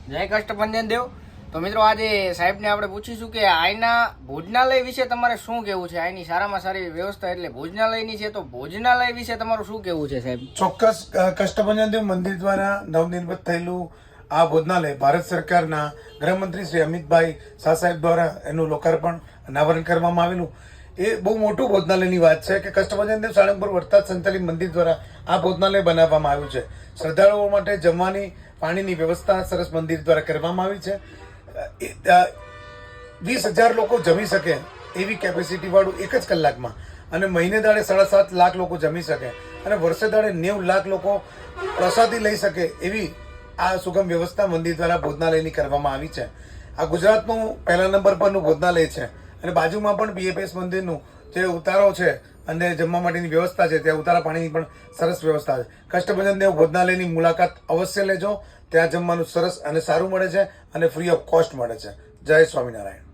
જય કષ્ટભંજન દેવ. તો મિત્રો આજે સાહેબને આપણે પૂછીશું કે આઈના ભોજનાલય વિશે તમારે શું કહેવું છે. આઈની સારામાં સારી વ્યવસ્થા એટલે ભોજનાલયની છે, તો ભોજનાલય વિશે તમારું શું કહેવું છે સાહેબ? ચોક્કસ કષ્ટભંજન દેવ મંદિર દ્વારા નવનિર્મિત થયેલું આ ભોજનાલય ભારત સરકારના ગૃહમંત્રી શ્રી અમિતભાઈ શાહ સાહેબ દ્વારા એનું લોકાર્પણ અનાવરણ કરવામાં આવેલું. એ બહુ મોટું ભોજનાલયની વાત છે કે કષ્ટભંજન દેવ સાળંગપુર વરસાદ સંચાલિત મંદિર દ્વારા આ ભોજનાલય બનાવવામાં આવ્યું છે. શ્રદ્ધાળુઓ માટે જમવાની પાણીની વ્યવસ્થા સરસ મંદિર દ્વારા કરવામાં આવી છે. 20,000 લોકો જમી શકે એવી કેપેસિટી વાળું એક જ કલાકમાં, અને મહિને દાડે 7.5 લાખ લોકો જમી શકે અને વર્ષે દાડે 90 લાખ લોકો પ્રસાદી લઈ શકે એવી આ સુગમ વ્યવસ્થા મંદિર દ્વારા ભોજનાલયની કરવામાં આવી છે. આ ગુજરાતનું પહેલા નંબર પરનું ભોજનાલય છે અને બાજુમાં પણ બીએપીએસ મંદિરનું જે ઉતારો છે અને જમવા માટેની વ્યવસ્થા છે, ત્યાં ઉતારા પાણીની પણ સરસ વ્યવસ્થા છે. કષ્ટભંજન દેવ ભોજનાલયની મુલાકાત અવશ્ય લેજો. ત્યાં જમવાનું સરસ અને સારું મળે છે અને ફ્રી ઓફ કોસ્ટ મળે છે. જય સ્વામિનારાયણ.